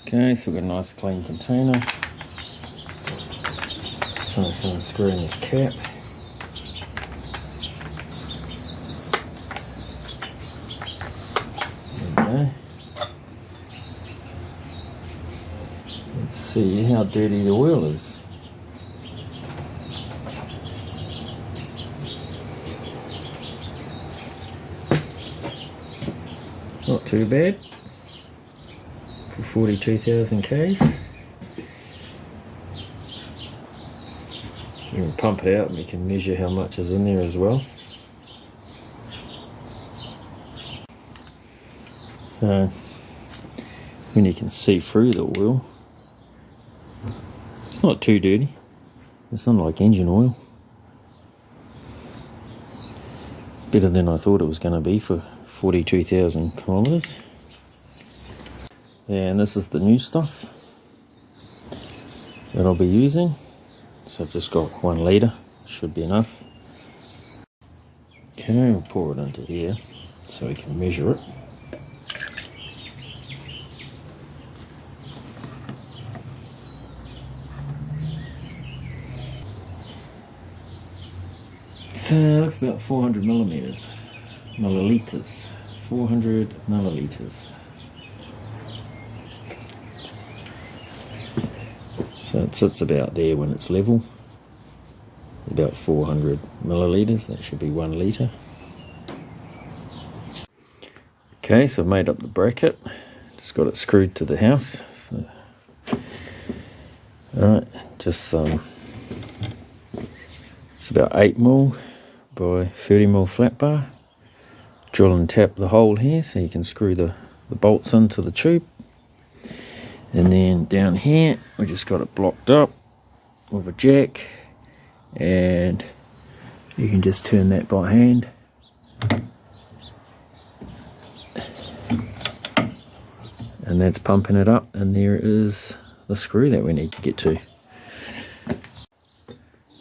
Okay, so we've got a nice clean container. So I'm just going to screw in this cap. There we go. Let's see how dirty the oil is. Not too bad for 42,000 Ks. We can pump it out and we can measure how much is in there as well. So when you can see through the oil, it's not too dirty. It's not like engine oil. Better than I thought it was going to be for 42,000 kilometers. And this is the new stuff that I'll be using. So I've just got 1 litre, should be enough. Okay, we'll pour it into here so we can measure it. So it looks about 400 millilitres, 400 millilitres. So it sits about there when it's level, about 400 millilitres, that should be 1 litre. Okay, so I've made up the bracket, just got it screwed to the house. So, alright, just it's about 8mm by 30mm flat bar. Drill and tap the hole here so you can screw the bolts into the tube. And then down here, we just got it blocked up with a jack, and you can just turn that by hand. And that's pumping it up, and there is the screw that we need to get to.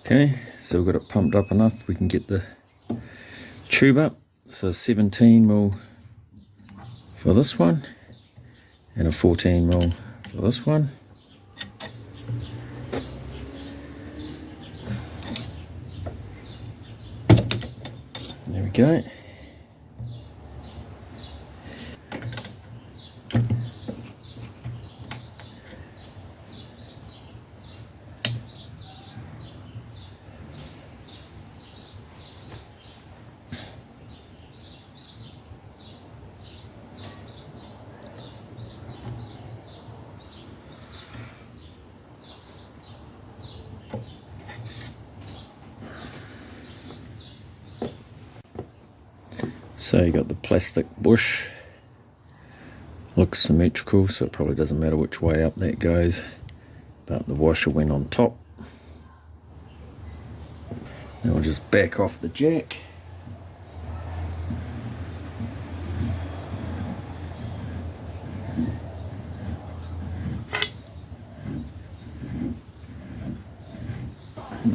Okay, so we've got it pumped up enough, we can get the tube up. So 17mm for this one, and a 14mm for this one. There we go. So you got the plastic bush, looks symmetrical, so it probably doesn't matter which way up that goes, but the washer went on top. Then we'll just back off the jack.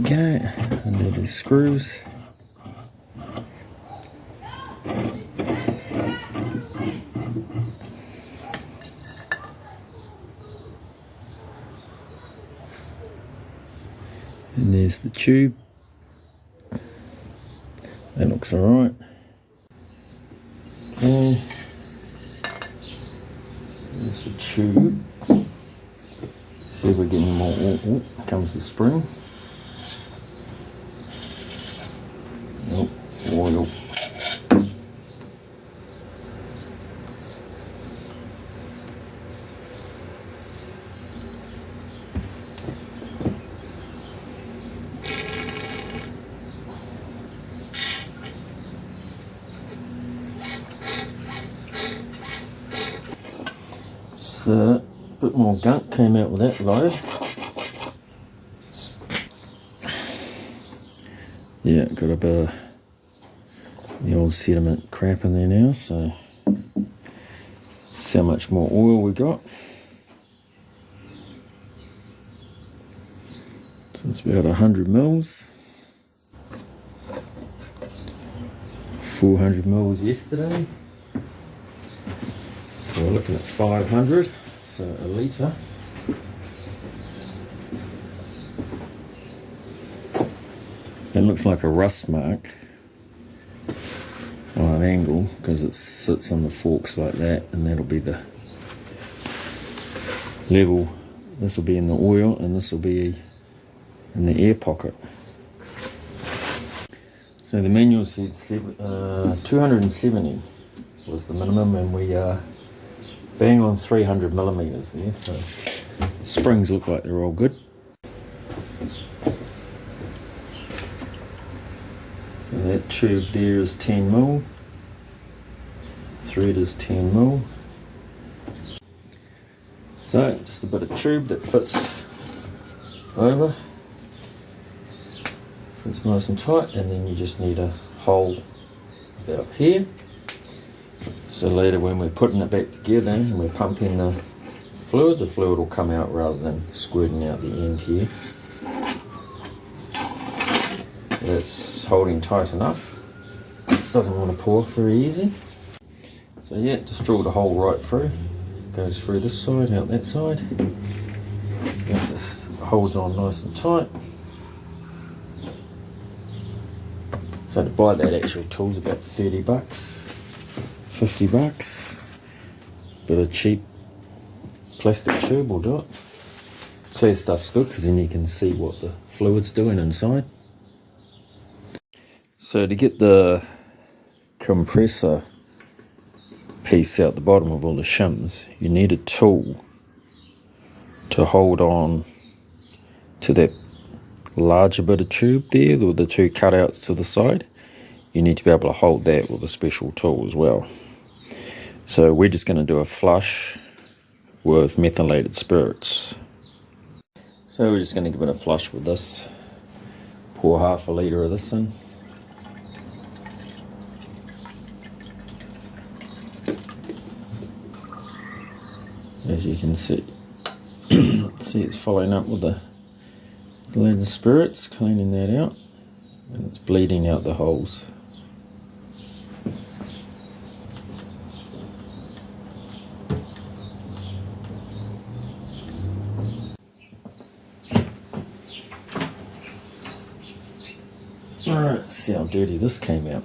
Okay, undo the screws. And there's the tube. That looks alright. Okay. There's the tube. See if we're getting more. Oh, comes the spring. Oh, oil. So, a bit more gunk came out with that load. Yeah, got a bit of the old sediment crap in there now, so see how much more oil we got. So it's about 100 mils. 400 mils yesterday. So we're looking at 500. So a litre. It looks like a rust mark on an angle because it sits on the forks like that, and that'll be the level. This will be in the oil and this will be in the air pocket. So the manual said 270 was the minimum, and we are bang on 300 millimeters there, so springs look like they're all good. So that tube there is 10 mil, thread is 10 mil. So just a bit of tube that fits over, fits nice and tight, and then you just need a hole about here. So later when we're putting it back together and we're pumping the fluid will come out rather than squirting out the end here. It's holding tight enough, doesn't want to pour very easy. So yeah, just drilled a hole right through, goes through this side, out that side. So it just holds on nice and tight. So to buy that actual tool is about 30 bucks, 50 bucks. But a cheap plastic tube will do it. Clear stuff's good because then you can see what the fluid's doing inside. So to get the compressor piece out the bottom of all the shims, you need a tool to hold on to that larger bit of tube there with the two cutouts to the side. You need to be able to hold that with a special tool as well. So we're just going to do a flush with methylated spirits. So we're just going to give it a flush with this. Pour half a litre of this in. As you can see, it's following up with the methylated spirits, cleaning that out, and it's bleeding out the holes. Alright, let's see how dirty this came out.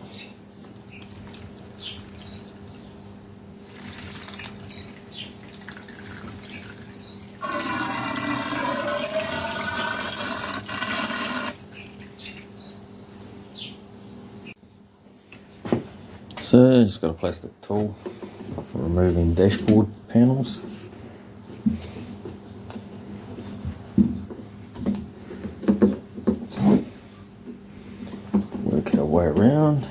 So, just got a plastic tool for removing dashboard panels. Work our way around.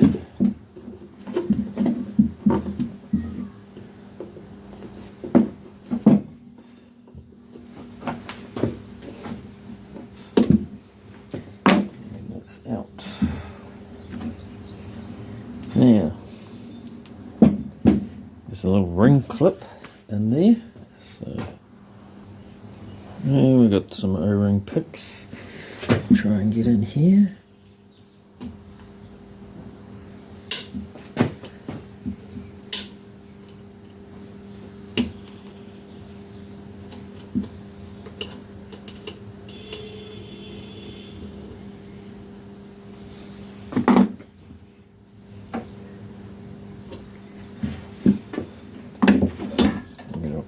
And that's out. Now, there's a little ring clip in there, so yeah, we've got some O-ring picks. Try and get in here.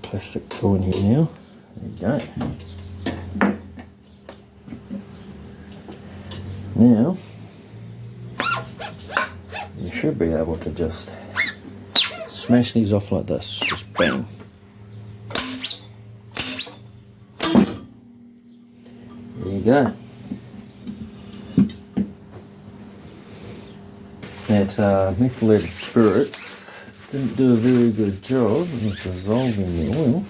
Plastic tool in here now. There you go. Now you should be able to just smash these off like this. Just bang. There you go. That methylated spirits didn't do a very good job of dissolving the oil.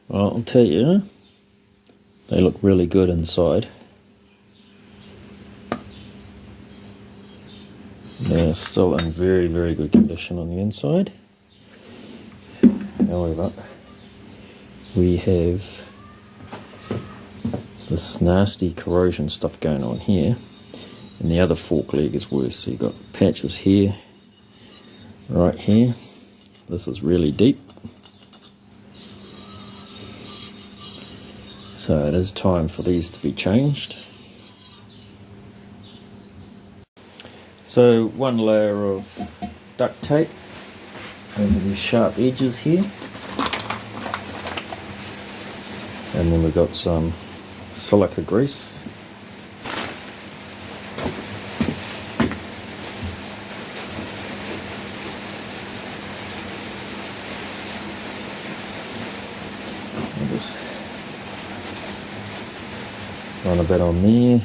Well, I'll tell you, they look really good inside. They're still in very, very good condition on the inside. However, we have this nasty corrosion stuff going on here, and the other fork leg is worse. So you've got patches here, right here. This is really deep. So it is time for these to be changed. So one layer of duct tape over these sharp edges here, and then we've got some silica grease. I'll just run a bit on there,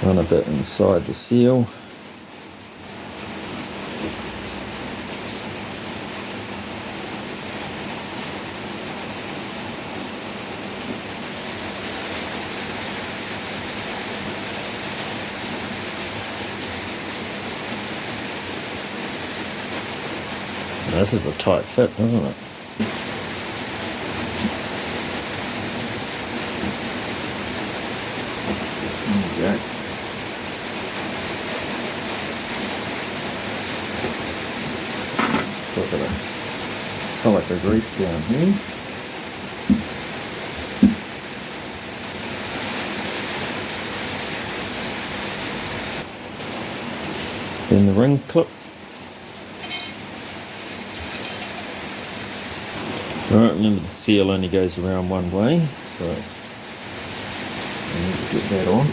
run a bit inside the seal. Now, this is a tight fit, isn't it? There we go. Got a bit of silica grease down here. Then the ring clip. Right, remember the seal only goes around one way, so I need to get that on.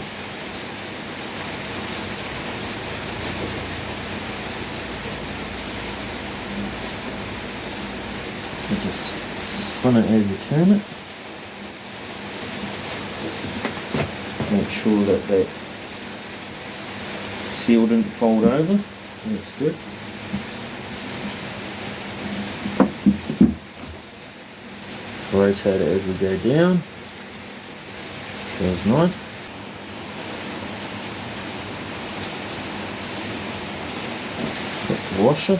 You just spin it as you turn it. Make sure that that seal didn't fold over. That's good. Rotate it as we go down. Feels nice. Put the washer.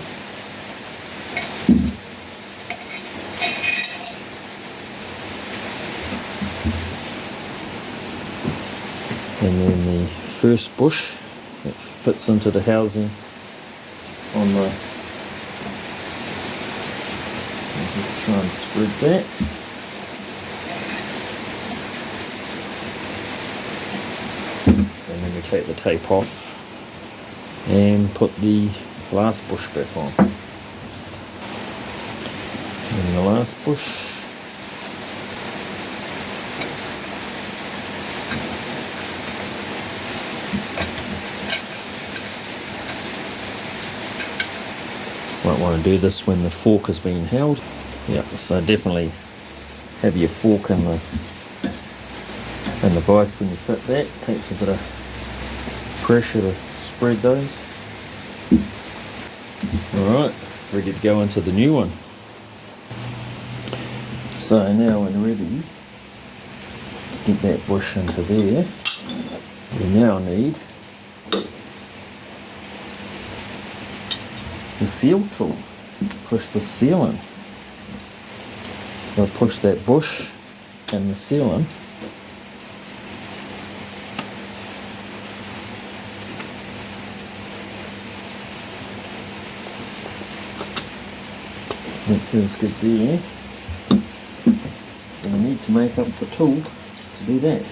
And then the first bush that fits into the housing on the. I'll just try and spread that. And then we take the tape off and put the last bush back on. And the last bush. Might want to do this when the fork is being held. Yeah, so definitely have your fork in the vise when you fit that. Takes a bit of pressure to spread those. Alright, ready to go into the new one. So now when ready, get that bush into there. We now need the seal tool. Push the seal in. I'll push that bush and the seal in. That feels good there. So we need to make up the tool to do that.